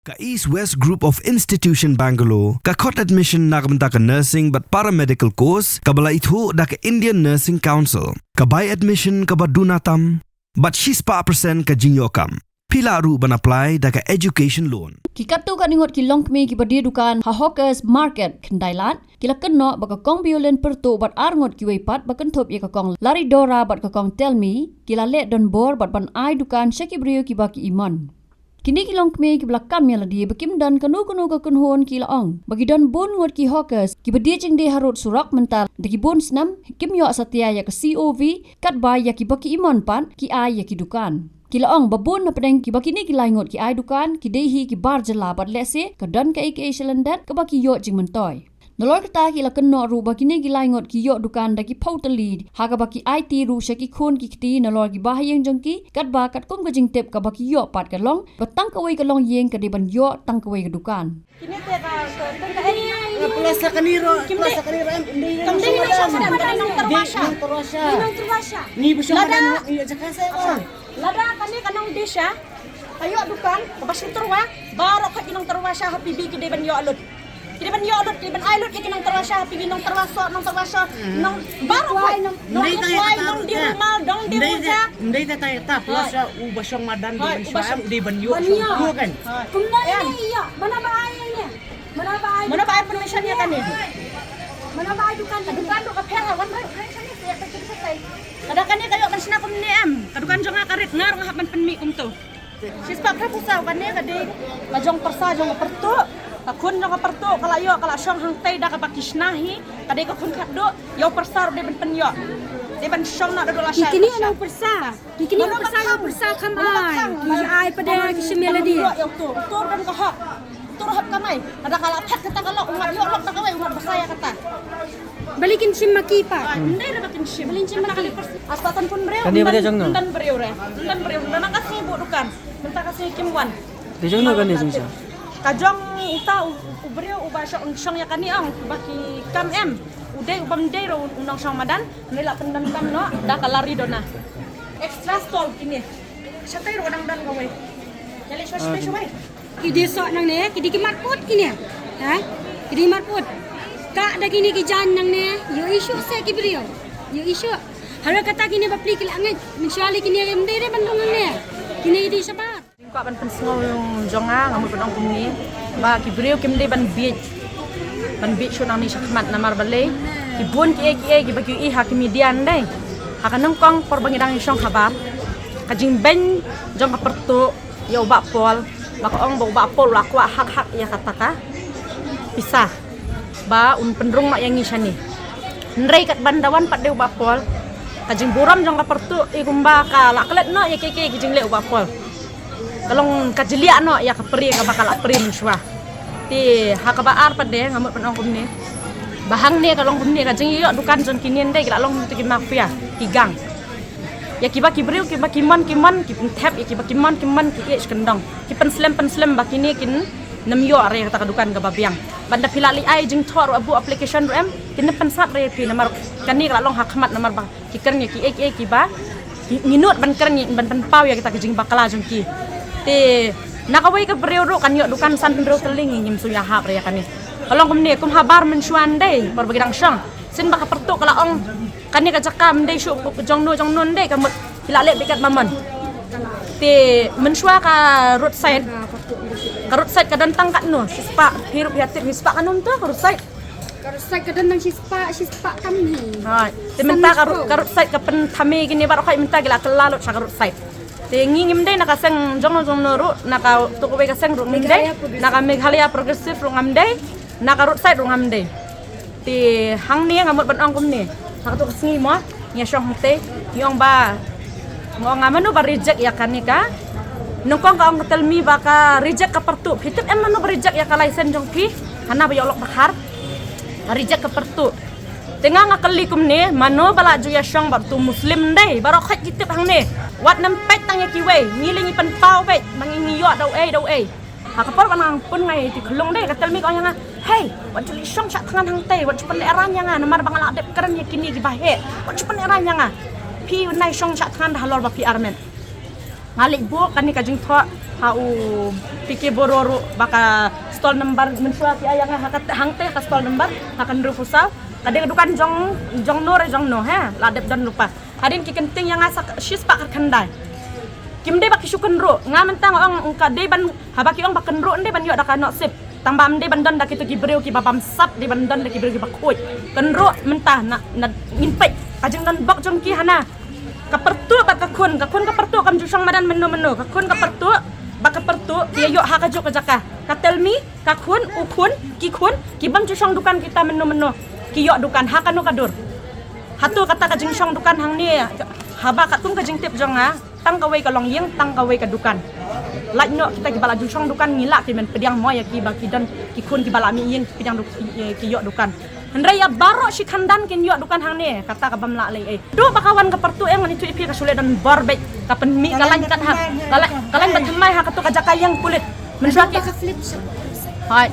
Ka East West Group of Institution Bangalore, ka khot admission na kabanta ka nursing but paramedical course, kabala ithu da ka Indian Nursing Council, ka buy admission ka badunatam, but she's pa percent ka jinyokam. Pila ru ban apply da ka education loan. Kikatu kaningot ki longkmi ki badi dukan ha hawkers market kendailat kila kenno baka kong biolen pertu bat arngot ki weipat bakan thop ye ka kong lari dora bat ka kong tell me kila let don bor bat ban ai dukan shaki brio ki baki iman. Kini ki longkmi ki belakam ya ladi bakim dan kanu ka kunhon ki laong bagi don bon ngot ki hawkers ki badi jing de harut surak mental de ki bon snam kim yo satya ya ka COV kat ba ya ki baki iman pan ki ai ya ki dukan. Kilaong babon na pedeng ki bakini ki laingot ki ai dukan ki dehi ki bar jela bat lese ka dan ka ik selendat ka baki yo jing mentoy. Nolor kata ki la kenno ru bakini ki laingot ki yo dukan da ki pautali ha ka baki IT ru shaki khon ki kti nolor ki bahayeng jongki kat ba kat kum ka jing tep ka baki yo pat ka long batang ka wei ka long yeng ka de ban yo tang ka wei ka dukan. Kini te ka Plaza Kaniro hindi na siya sa nang terwasya ni busyo madan iya jakasa ko lada kani kanang desya kayo dukan kabas terwa baro ka kinang terwasya happy big de ban yo alot kini ban yo alot ban ailot kinang terwasya happy nang terwasya nang baro ka nang di mal dong di muja hindi tayo ta plaza ubasyong madan di ban yo kan kumna iya mana ba ayanya mana ba ay permission niya kani mana ba ay dukan do ka pera wan kada kani kayo man sinakom ni am kadukan jo nga karit ngar nga hapan penmi kum to sispa ka pusaw kani kadi majong persa jong pertu akun jong pertu kalayo kala syong hangtay da ka bakisnahi kadi ka kun kaddo yo persar de ben penyo de ben syong na do la shay Kini anong persa? Kini anong persa kamay. Ki ay pada ki semela dia. Yo to dan ka hak turhap kamay ada kala pet kata kalau umat yo lok ta kawai umat besaya kata Balikin sim makipa. hindi na batin siya balin siya nakali aspatan pun breu Kandi ba jang no? dan breu dan kasi ibu dukan minta kasi kimwan Di jang no kani siya. kajong ita breu uba syong ya kani ang baki kam em uday ubam day ro unang syong madan nila pendam no da kalari dona extra stall kini siya tayo udang dan kawai jali special way Kidi sok nang ne, kidi ki matput kini. Ha? Kidi matput. Kak dah kini ki jan nang ne, yo isu se ki brio. Yo isu. Hara kata kini bapli ki langat. Mensyali kini em de bandung nang ne. Kini di sabar. Ko ban pensngo yung jonga ngamul penong kumni ba ki brio kim de ban beach so nang ni sakmat namar balay ki bun ki ba ki ha ki median dai ha kanang kong porbangidang isong habab kajing ben jong kapertu yo ba pol baka ong ba pol lakwa hak ya kataka pisah ba un pendrung mak yang isani nrei kat bandawan pat de ba pol kajing buram jong kapertu igumba ka laklet no ya keke kajing le ba pol kalong kajelia no ya kapri ka bakal apri menswa ti hakabaar pa de ngamut panong kumni bahang ne kalong kumni kajing yo dukan jon kinin de kalong tu ki mafia tigang ya kiba kibreu kiba kiman ki tap ya kiba kiman ki kendong ki penslem bakini kin namyo are kata kadukan ka babiang banda pilali ai jing thor abu application ro em kin pensat re pi namar kani kalong hakmat namar ba ki kernya ki kiba nginut ban kernya ban pau ya kita kajing bakala jong ki te nakawai ka breu ro kan yo dukan san ro teling ngim suya hap re kani kalong kumni kum habar mensuan dei berbagidang syang sin baka pertu kala ong kani ka jakam dei syu jong non dei kamut hilale dekat mamon te mensua ka road side kadan tangkat no sispa hirup yatim hispa kanum tu ka road side Karusai kadan nang sispa kami. ha te minta ka road side ka pen thame gini baro kai minta gila kelalot sa road side te ngingim dei nakaseng jong no ru naka tukuwe kaseng ru ngim dei naka Meghalaya progressive ru ngam dei naka road side ru ngam dei ti hang ni ngamut ban ong kum ni satu kesengi mo nya syong te yong ba mo ngamanu ba reject ya kanika nungkong ka ong tell me baka reject ka pertu hitip em manu reject ya ka license jong ki hana ba yolok bakar reject ka pertu tengah ngakali kum ni mano bala ju ya syong ba tu muslim dei baro khat hitip hang ni wat nam pet tang ya ki we ngilingi pen pau we mangingi yo dau e hakapor panang pun ngai ti khulung dei ka tell me ko yang hey wat juli syong sak tangan hang te wat pen eran yang namar bangala dep keren ya kini di bahe wat pen eran yang pi nai syong sak tangan halor ba pi armen ngalik bu kan ni kajing tho hau pikir bororo baka stol number mensua ki ayang hakat hangte ka stol number akan refusal kadang dukan jong no ha ladep dan lupa hadin ki kenting yang asak shis pak kandai kim de baki syuken ro ngamentang ong ka de ban habaki ong baken ro de ban yo dak no sip tambam de ban don dak itu ki breu ki babam sap de ban don dak ki breu ki bakoi ken ro mentah na impek kajeng don bak jong ki hana kapertu bak kakun kapertu kam jusang madan menu kakun kapertu bak kapertu dia yo ha kajo kajaka katelmi kakun ukun kikun kibang jusang dukan kita menu ki yo dukan ha kanu kadur hatu kata kajeng syong dukan hang ni haba katung kajeng tip jong ha tang kawai kalong yang tang kawai kadukan laj no kita kibala jusong dukan ngila ki men pediang moy ki baki dan ki kun kibala mi yang pediang ki yo dukan hendra ya baro si kandan kin yo dukan hang ne kata ka bamla lei do bakawan ka pertu yang ni tu ipi ka sule dan borbe ka pen mi kalan kat ha kalan batamai ha katu ka jakayang kulit mensuaki flip shop. hai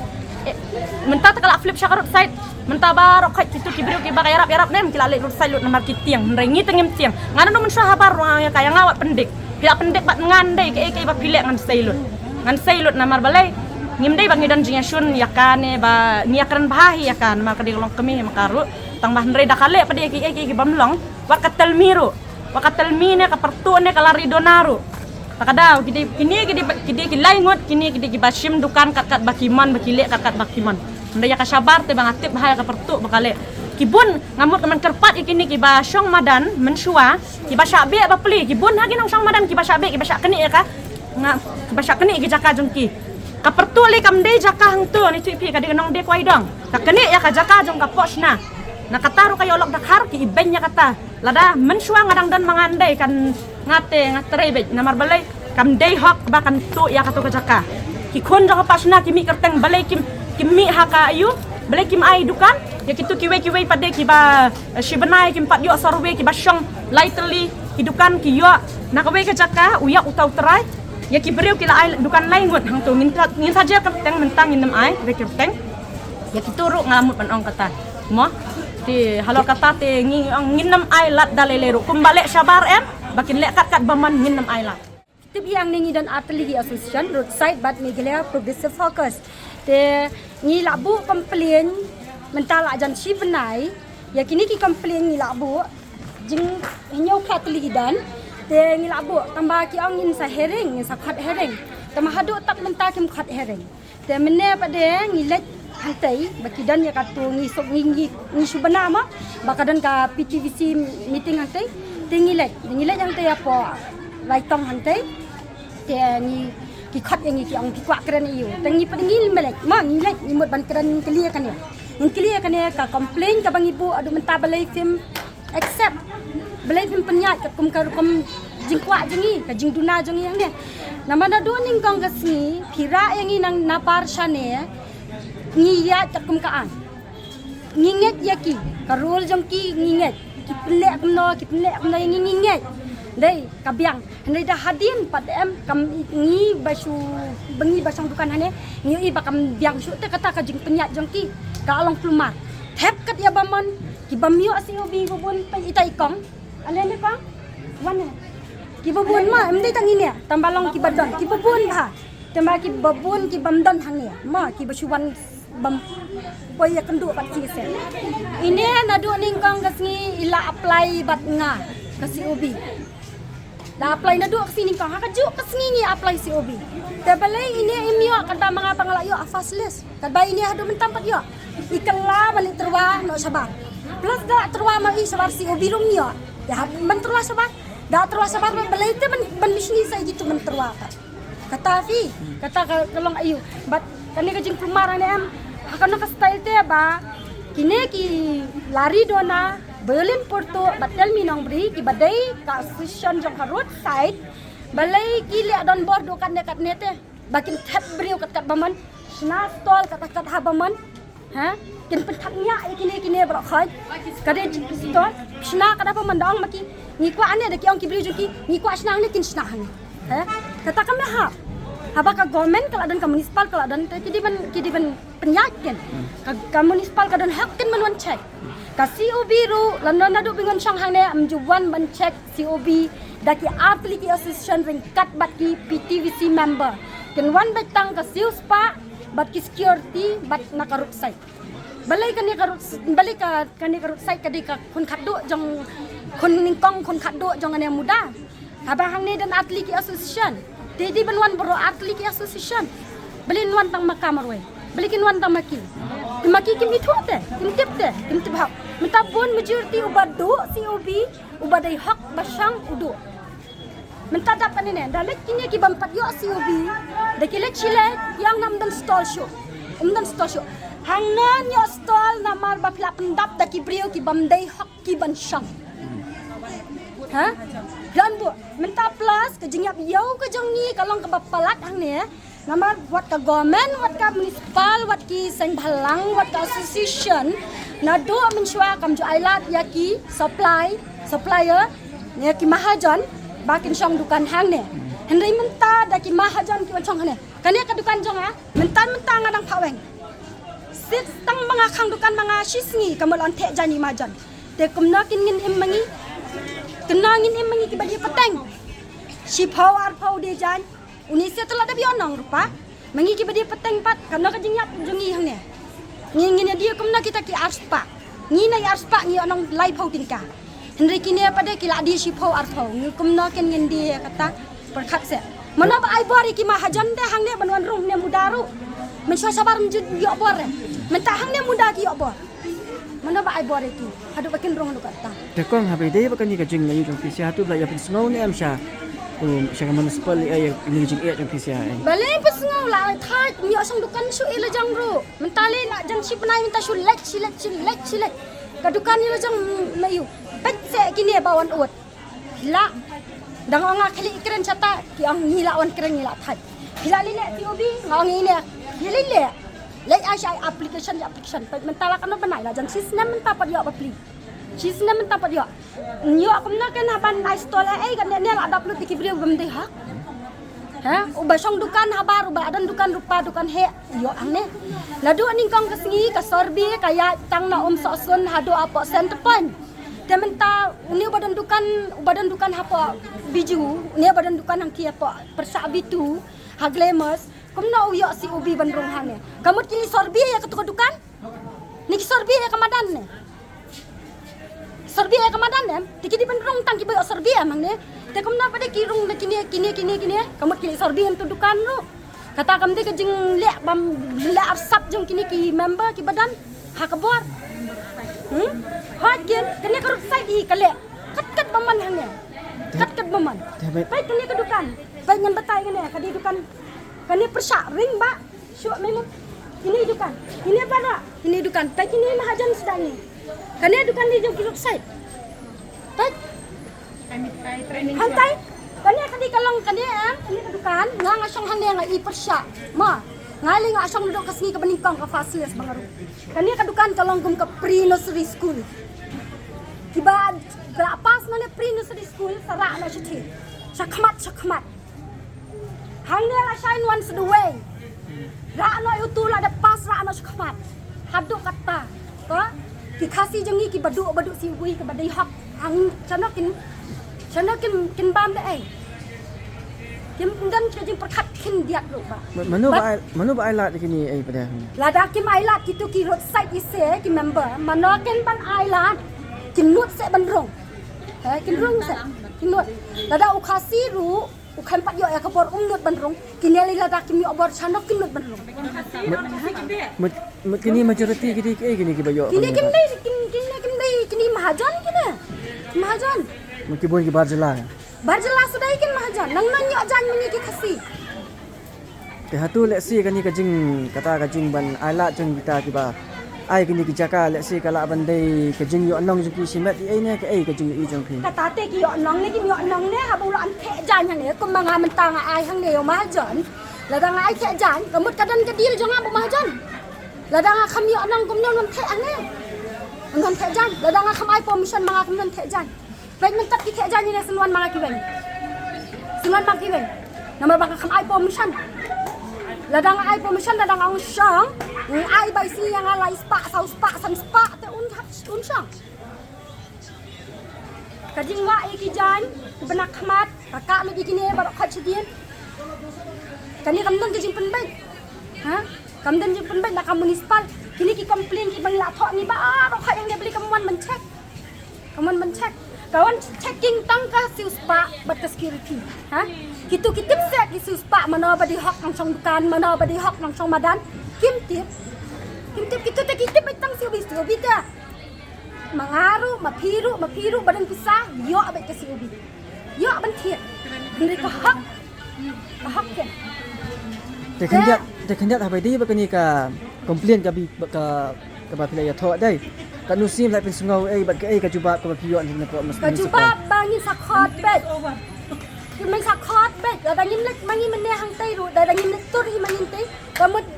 mentah takala flip syakarut side mentah barok kai itu ki brio ki bakay yarap nem kilale lut side lut namar kitiang rengi tengem tiang ngana no mensua habar ya kaya ngawat pendek pila pendek bat ngandai ke ba pilek ngan sailut namar balai ngimdai bang dan jinga shun yakane ba niakran bahi yakan maka di long kami makaru tang bah ndre dakale pa di ki bamlong wakatel mine ka pertune kalari donaru takadaw kini laingot kini ki basim dukan kat bakiman bakilek kat bakiman ndaya ka sabar te bang atip bahaya ka pertu bakale kibun ngamut man kerpat ikini ki basyong madan mensua ki basyak be ba peli kibun hagi nang syong madan ki basyak be ki basyak keni ya ka ki basyak keni ki jaka jongki ka pertu le kam de jaka hang tu ni tu pi ka de nong de kwai dong ka keni ya ka jaka jong ka posna na kataru kayo lok dakhar ki ibenya kata lada mensua ngadang dan mangandai kan ngate be namar balai kam de hok ba kan tu ya ka tu ka jaka ki kon jaka pasna ki mi kerteng balai kim mi haka ayu balai kim ai dukan ya kitu kiwe pada kiba shibenai kim pat yo sarwe kiba syong lightly hidukan ki yo nakawe ka jaka uya utau terai ya ki breu kila ai dukan lain ngot hang tu ngin saja kerteng mentang nginem ai be kerteng ya kitu ru ngamut panong kata mo ti halo kata te nginem ai lat daleleru kumbale sabar em bakin lek kat baman nginem ai lat Tip yang ningi dan Artillery Association roadside but Meghalaya progressive focus te ngi labu complain mentala jan shivenai ya kini ki complain ngi labu jing nyau Artillery dan te ngi labu tambah ki angin sa herring sa khat herring tambah hadu tak menta kim khat herring te mene pade ngi lek hantai baki dan ya katu ngi sok ngi subana ma bakadan ka PTVC meeting hantai te ngi lek hantai apa laitong hantai te ngi ki khat yang ki ang ki kwa kran iu tangi padingil melek ma ngilek imut ban kran clear kan ya ka complain ka bang ibu adu menta balai film accept balai film penyat ka kum jingkwa jengi ka jingduna jengi yang ni nama da do ning kong kasni phira yang nang napar shane ngiya ka kum ka an nginget yaki ka role jong ki nginget ki plek no yang nginget dai kabyang handai dah hadin padem kam ngi basu bengi basang dukan hane ngi bakam biang su te kata ka jing penyat jongki ka along plumar thep kat ya bamon ki bamyo asi obi bubun pa itai kong ale ne kong wan ki bubun ma emdai tang ini tambalong ki badon ki bubun ha tambah ki babun ki bamdon hang ya ma ki basuwan bam poya kendu pat ki se ini nadu ning kong kasngi ila apply bat nga kasi obi dah apply na dua kesini kau, hak juk kesini apply COB. Terbalai ini imio kata mga pangalayo afasless. Terbalai ini hadu mentampat yo. Ikala balik terwa no sabar. Plus dah terwa mai sabar COB rum yo. Ya menterwa sabar. Dah terwa sabar balai te ban bisnis saya gitu menterwa. Kata fi, kata kalong ayu. But kani kajing plumaran em. Hakano ka style te ba. Kini ki lari dona Berlin Porto batel minong bri ki badai ka station jong ka roadside balai ki le don bor do kat nete bakin tap brio kat baman sna stall kat habaman ha kin petaknya kini bro khaj kade stall sna kada baman dong maki ni kwa ane de ki ong ki brio ki ni kwa sna ne kin sna hang ha kata kami ha haba ka government kala dan ka municipal kala dan ki ban penyakin ka municipal ka dan hakin man check ka COB ru landon nadu bingon syang hang ne amjuwan ban check COB daki Athletic Association ring kat bat ki PTVC member ken wan bat tang ka siu spa bat ki security bat nakarut sai balai kan ni karut sai kadi ka kun khadu jong kun ningkong kun khadu jong ane muda abang hang ni dan Athletic Association dedi benwan bro Athletic Association beli nuan tang makamar we beli kin nuan tang maki kim itu te kim tip hak minta pun majority ubadu COB ubadai hak basang udu minta dapat ni dalet kini ki bampat yo COB dakilet chile yang nam dan stall show hangnan yo stall namar bapla pendap daki brio ki bamdai hak ki bansang ha dan bu minta plus ke jingyap yo ke jongi kalong ke bapalat hang ni namar wat ka government wat ka municipal wat ki seng balang wat ka association na do mensua kam jo ailat yaki supplier ya ki mahajan bakin song dukan hang ne henry minta daki mahajan ki chong hane kania ka dukan jong ha minta ngadang phaweng sit tang mga khang dukan mga shisngi kamulan the jani majan te kumna kin ngin immangi kenangin immangi ki badi pateng si phawar phaw de jan uni se tala da bionong rupa mangi ki badi pateng pat kana ka jingyap jongi hang ne ngin dia kumna kita ki arspa ngi na arspa ngi onong lai phau tingka henry kini pada kila di si phau arphau ngi kumna ken ngin dia kata perkhat se mana ba ai bori ki mahajan de hang ne banwan rung ne mudaru mensha sabar mjud yo bor mentah hang ne muda ki yo bor mana ba ai bori ki hadu bakin rung lu kata Tekong habi dia bakan ni kajing lagi jong PCA tu bela ya pin snow ni am sha sya municipal ay ni jing e jong PCA ai balai pesngau la thai mi osong dukan su ila jang ru mentale nak jang si penai minta su lek ka dukan ni la jang mayu pet se kini bawan ut la dang anga khali ikren chata ki ang nila wan kren nila thai bila lile TOB ngang ini lile lek ai application pet mentala kan banai la jang sistem menta pat yo apli sistem menta pat yo nyo akumna kan haban nice tole ai kan ne la adap lu tikibri bamde hak ha ubasong dukan habar ubadan dukan rupa dukan he yo angne ladu ningkong kesingi ka sorbi kaya tang na sosun hado apa center point tementa uni badan dukan apa biju uni badan dukan hang kia apa persabitu haglemas kumna uyo si ubi bandrung hane kamu kini sorbi ya ketua dukan niki sorbi ya kamadan ne sorbi ya kamadan ne tiki di bandrung tang kibo sorbi amang ne te kumna pada kirung na kini kamu kini sorbi yang dukan ru kata kamde ke jing le bam le arsap jong kini ki member ki badan hakabor hakin kene karut sai di kale kat baman hangnya kat baman pai kene ke dukan pai ngan batai kene kadi dukan kene persak ring ba syuk memang ini dukan ini apa ini dukan pai kini mahajan sedang ni kene dukan di jong kirut sai pai hantai kene kadi kalong kene ke dukan ngang asong hangnya ngai persak ma ngali nga asong duduk kasngi ka baningkang ka fasil bangaru kani ka dukan kalong gum ka pre-nursery school kiba pas na ne pre-nursery school sara na chithi sakmat hangnya la shine once the way ra no utula da pas ra no sakmat hadu kata to ki khasi jangi ki badu si wi ka badai hak hang chanakin bam de ai kim dan jing perkhat kin diak ru ba manu ba ai lat kini ai pada lada kim ai lat kitu ki road side ise ki member mano ken ban ai lat kin nut se ban rong kin rong se kin nut lada ukhasi ru ukhan pat yo ya kapor nut ban rong kineli lada kim yo bor chanok kin nut ban rong kini majority kini ki bayo kini mahajan mahajan mungkin ki barjala barjala sudah ikin mahajan nang yo jan meni ki khasi te hatu le si kani kajing kata kajing ban ala jeng kita kiba ai kini ki jaka le si kala bandai kajing yo nong jki simat ai ne ka ai kajing i jong phi kata te ki yo nong ne ha bu an the jan hang ne kum manga mentang ai hang ne yo mahajan la dang ai the jan kamut kadan ka dil jong bu mahajan la dang kham yo nong kum non the ang ne non the jan la dang kham ai permission manga kum non the jan baik mentat ki the jan ni senuan manga ki ben nama bang kham ai permission ladang ai permission ladang ang syang ai bai si yang alai spa sau spa san spa te un shang Kajing wa iki jan benak khmat kakak lu ikine barok khat sidien. Kani kamdan kajing penbaik. Ha? Kamdan jing penbaik nak municipal. Kini ki komplain ki bang la thok ni ba barok khat yang dia beli kamuan mencek. Kamuan mencek. Kawan checking tangka siu spa bat security. Ha? Kitu kitip set ki siu spa mano badi hok nang song dukan, mano badi hok nang song madan. Kim tip kitu te kitip itang siu bi ta. Mengaruh, mapiru badan pisah, yo abet ke siu bi. Yo ban thiet. Beri ka hok. Ka hok ke. Te khendat ha bai di ba kani ka komplain ka bi ka ba pila ya tho dai. Kan nusim lai pen sungau bat ka ka jubab ka piyo ni ko mas. Ka jubab bangin sakhot bet. Kimai sakhot bet. Da ngim lek mangi mene hang tai ru, da ngim lek tur hi mangin tai. Kamut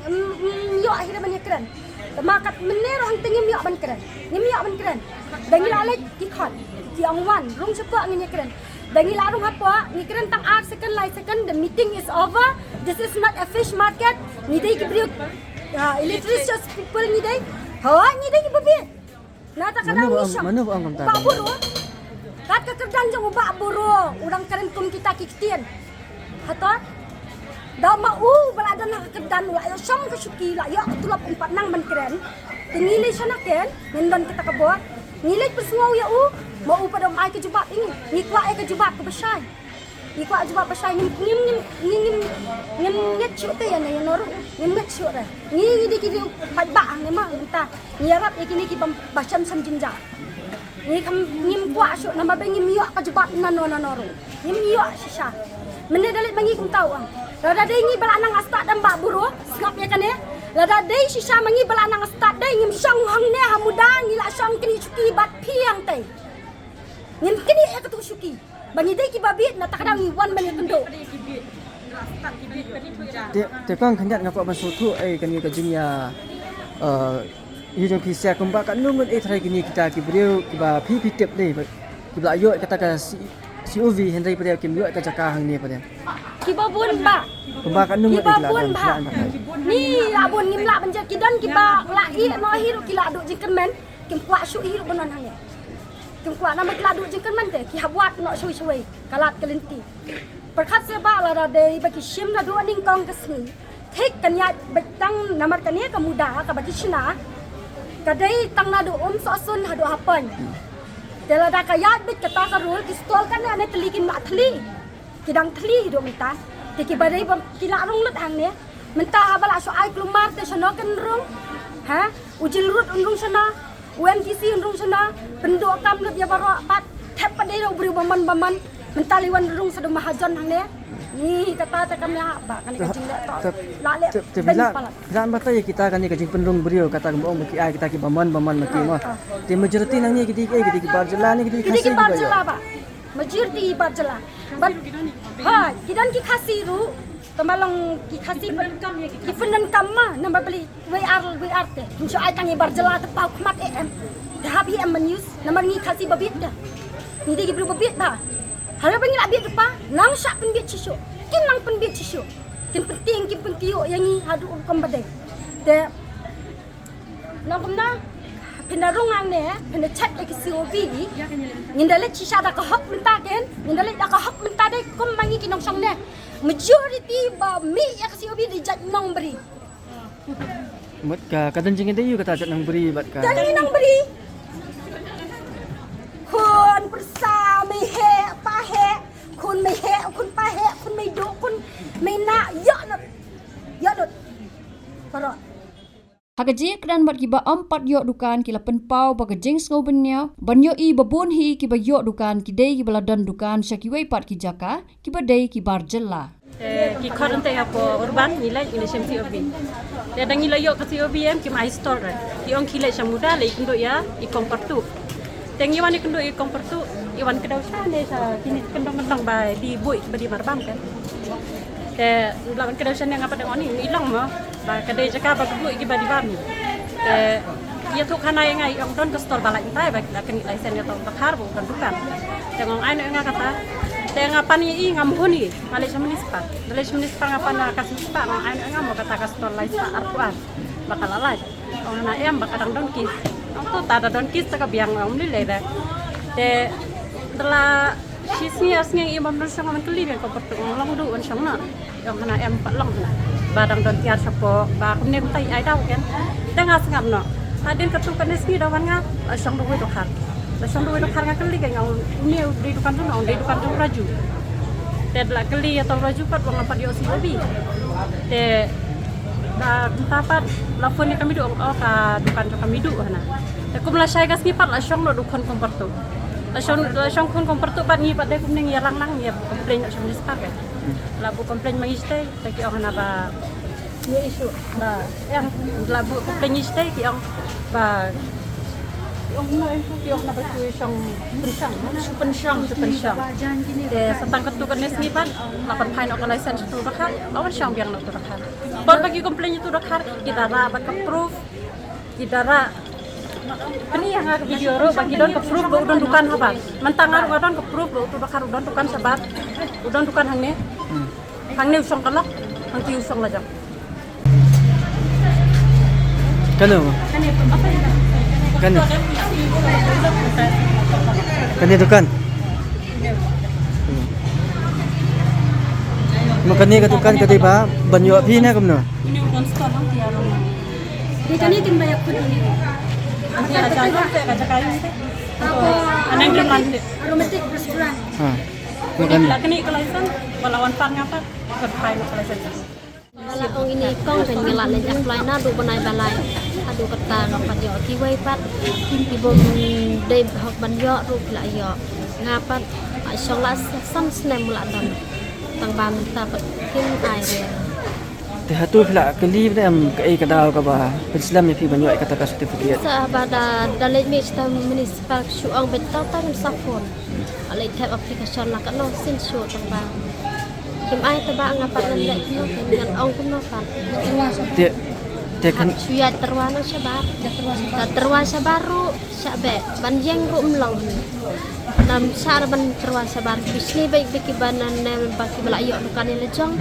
yo akhir ban keren. Makat mene ro hang tengim yo ban keren. Ngim yo ban keren. Da ngila lek ki khot. Ki angwan rung sepa ngin keren. Da ngila rung apa? Ni keren tang 8 second lai second the meeting is over. This is not a fish market. Ni dai ki brio illiterate people ni dai. Ha ni dai ki babi. Nata kadang nisyak. Mana buang kontak? Bak buru. Kat kekerjaan jeng bak buru. Urang keren kum kita kiktian. Hatot. Dah mau berada nak kekerjaan lah. Yo syam ke syuki lah. Yo tulap 4 nang ban keren. Ngilai sana ken. Ngendon kita kebuat. Ngilai persungau ya mau pada mai ke jubab ini. Ngikwa ke jubab ke besai. Ngikwa jubab besai ngim nget syuk te yang noru. Ngim nget syuk dah. Ngi di kiri pat ba ne ma entah. Nyarap ikini ki basam sam jinja. Ni kam ngim kwa syuk nama be ngim yo ka jubab nanoru. Ngim yo sisa. Mene dalit mangi kum tahu ang. Rada dai ngi balanang astat dan bak buru. Skap ya kan ya. Lada dai sisa mangi balanang astat dai ngim syang hang ne hamuda ngi la syang kini syuki bat piang te. Ngim kini ya ketu syuki. Bangi dai ki babit na takadang ngi wan bangi tendo. Te kong khendat ngapa masuk tu kani ka jing ya ये जो कि से कुंबा का number A थrai kini kita ki beliau ki ba pi tip ni ki ba yo kata ka COV Henry pada ki yo ka jaka hang ni pada Ki babun ba kumba ka nungut ki babun ba ni labun ngim la banja ki dan ki ba la i no hiru ki la duk jingkemen kim kwa syu hiru benon hang ya kim kwa nama ki la duk jingkemen te ki habwat no shui kalat kelinti perkhat se ba la de ba ki shim na do ning kong ka sni thik kan ya betang namar kan ya ka muda ka ba ki shina kadai tang na do so sun ha do hapan Dela dah kaya bit kata karul pistol kan ane telikin mak teli. Kidang teli hidup minta. Tiki badai kila rung lut hang ne. Minta abala so ai kelumar te sono kan rung. Ha? Ujil rut unrung sana. UNTC unrung sana. Pendok kam lut ya baro pat. Tep padai ro beri baman. Minta liwan rung sadu mahajon hang ne. Ni kata kami apa kan kajing dak. La le. Bila mata ya kita kan kajing pendung beriau kata gembong maki ai kita ki baman maki mah. Ti majority nang ni kita ki barjela ni kita Kita barjela ba. Majority barjela. Ha, kidan ki khasi ru. Tamalong ki khasi ki penan kamma namba beli WR te. Insya ai tangi barjela te pau khmat em. Dah bi em news namar ni khasi babit dah. Ni dia ki beri babit ba. Harap pengen labit depa, nang syak penbit cisu. Kin nang penbit cisu. Kin penting kin pentiuk yang ni hadu kom badai. De nang komna pendarung ang ne, pen chat ek COV. Ngindale cisha da ka hok menta ken, ngindale da ka hok menta dai kom mangi kinong sang ne. Majority ba mi ya ka COV di jat nong beri. Mut ka kadan jing inde yu kata jat nang beri bat ka. Dan nang beri. Kun persa me he pa he kun me he kun pa he kun me do kun me na ya not para Hagaji kedan bat kiba 4 yok dukan kila penpau baga jeng sngau benya banyo i babon hi kiba yok dukan kidei kiba ladan dukan syakiwei pat ki jaka kiba dei ki barjella ki khorante apo urban nilai ini semti obi dia dangi layo ka obi em ki mai store ki ong kile samuda le indo ya i kompartu tengi wani kendo i kompartu iwan kedau sane sa kini kendong-kendong ba di bui ba di marbam kan lawan kedau sane ngapa dengan ni ilang mo ba kedai jaka ba bui ki ba di bam ia tu kana yang ai ong don ke store balai tai ba kini license ya to bakar bu kan dukan tengong ai nga kata tengah pani i ngam huni Malaysia municipal ngapa na kasih pak no ai ngam mo kata ka store license arpuan bakal alai ong na em bakadang don kis ong tu tada don kis ta ka biang ong ni le da setelah sisnya asnya imam dan sang man keli ko pertu long du on sang na yang kana em pat long na badang don tiar sapo ba kum ne tai ai dau ken tengah sengap no hadin ketu kan sini dawan nga sang du do khar sang du do khar nga keli kan ngau ni di dukan tu di dukan tu raju te la keli atau raju pat wang pat yo si obi te da tapat lapon ni kami do ka dukan tu kami du hana te kum la sai gas ni pat la sang do dukan kom pertu Langsung kon kompertu pat ni pat de kumning ya lang ya komplain nak sama sepak kan. Labu komplain mangiste taki orang apa ni isu ba yang labu komplain iste ki orang ba yang na isu ki orang apa tu yang pensang de setang ketu kan ni pat lapan pain ok license tu bakar lawan syang biang nak tu bakar. Pon bagi komplain itu bakar kita ra ba approve kita ra ini yang aku video ro bagi don ke proof udon dukan apa mentang aru udon ke proof utu bakar udon dukan sabat udon dukan hang ne usong kalok hang ti usong lajang Kano dukan makanya katukan katiba banyo api na kamno ini udon store hang tiar Di kani tin banyak pun ini. ini aja kaca kayu aneh depan Aromatic restaurant. ini lakni kelaisan walawan pan ngapa berpain kelaisan Là ông ini kong kan ngelak le apply na du banai balai adu kata no pat yo ki wai pat ibom de hok ban yo ru la yo ngapat song la san snem la dan tang ban ta pat kim ai re te hatu pula keli am kai kadau ka ba Islam ni pi banyo kata ka certificate sa bada dalet mi sta municipal suang betal ta safon alai tab application la ka no sin show tang ba kim ai ta ba ngapat nan le no kan ong kum no pat te kan suyat terwana sabar terwa sabaru sabe banjeng ru mlong nam sar ban terwa sabar bisni baik biki banan nel baki belayo dukan le jong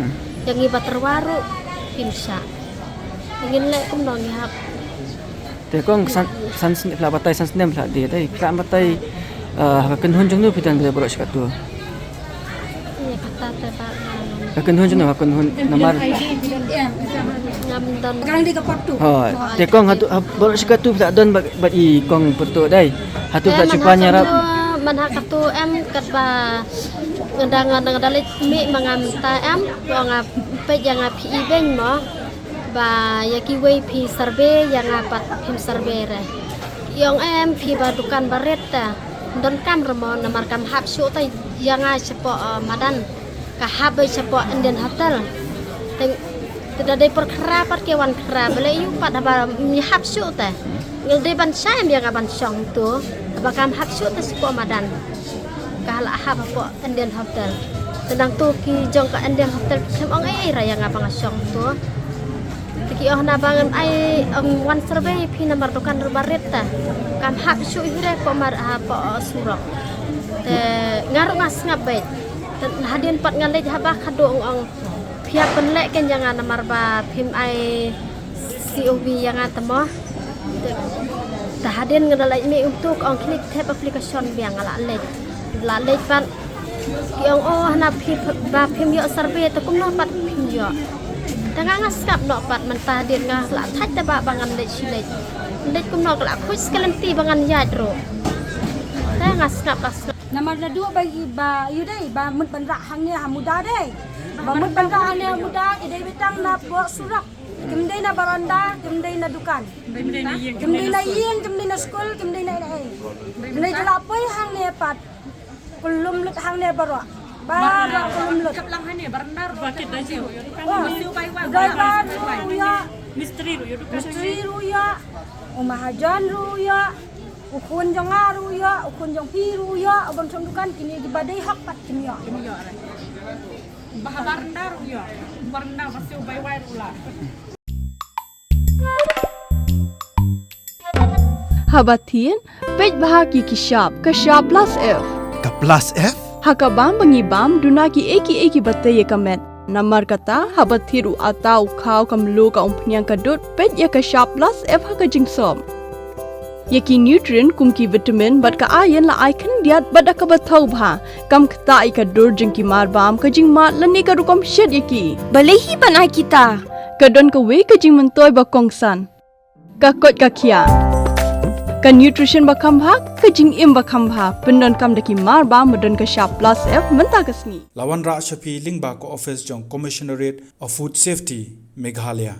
yang iba terwaru pimsa ingin le kum no ni hap te kong san pula batai san snem pula dia dai pula batai ha kan hun jong nu pitan be borok sekatu ini kata teba kan hun jong ha kan hun namar ngam don Sekarang di kapot tu. oh te kong hatu borok sekatu pula don bat i kong pertu dai hatu pula cupanya rap man hakatu em kat ba ngadang dalit mi mangam ta em ngap pe yang pi ben mo ba yaki wei pi survey yang apat pim survey re yang em pi ba dukan baret ta don kam remo namar kam hap shu ta yang a sepo madan ka hab sepo Indian hotel teng tidak ada perkerapat kewan kera beli yu pada ba mi hap shu ta ngil de ban sai yang aban song tu ba kam hap shu ta sepo madan kahala hab po Indian hotel sedang tu ki jong ka Indian hotel kem ong ra yang apa ngasong tu ki oh na bangan ai one survey pi nomor dukan baret ta kam hak su hire po mar po surok te ngaru ngas ngabet hadin pat ngalej haba khado ong pia penlek ken jangan nomor ba pim ai COV yang atemo ta hadin ngadalai mi untuk ong klik tab application biang ala lej la lej pat ki ong oh na ba pim yo survey ta kum no pat pim yo tengah ngaskap no pat mentah dir ngah la thaj ta ba bangan lej silej lej kum no la khus kalenti bangan yad ro tengah ngaskap Nama dua bagi ba yudai ba mut bandra hangnya muda deh. Ba mut bandra hangnya muda idai betang na bo surak. Kimdai na baranda, kimdai na dukan. Kimdai na yeng, kimdai na school, kimdai na ai. Kimdai jala poi hangnya pat. Kulum lut hangnya baro. Bara kulum lut. kaplang hane barandar bakit daji misteri ruya, umahajan ruya, ukun jong ruya, ukun jong pi ruya, abang dukan kini di badai hak pat kimia. barandar ya barandar masih ubay-ubay ulah Habatin, pej bahagi kishap plus F. Ka plus F? Hakabam bangibam dunaki eki batay kamet. Namar kata habathiru atau kau kamlu ka umpnyang kadut pej ya kishap plus F haka jingsom. Yaki nutrient kum ki vitamin bat ka iron la ai khan diat bat ka bathau bha kam khta ai ka dur jing ki mar bam ka jing ma lani ka rukom shed yaki Balehi banai kita. ka don ka we ka jing man toy ba kongsan ka kot ka khia ka nutrition ba kham bha ka jing im ba kham bha pendon kam daki mar ba modon ka sharp plus f menta ka sni Lawan Ra Shafi Lingba ko office jong Commissionerate of Food Safety Meghalaya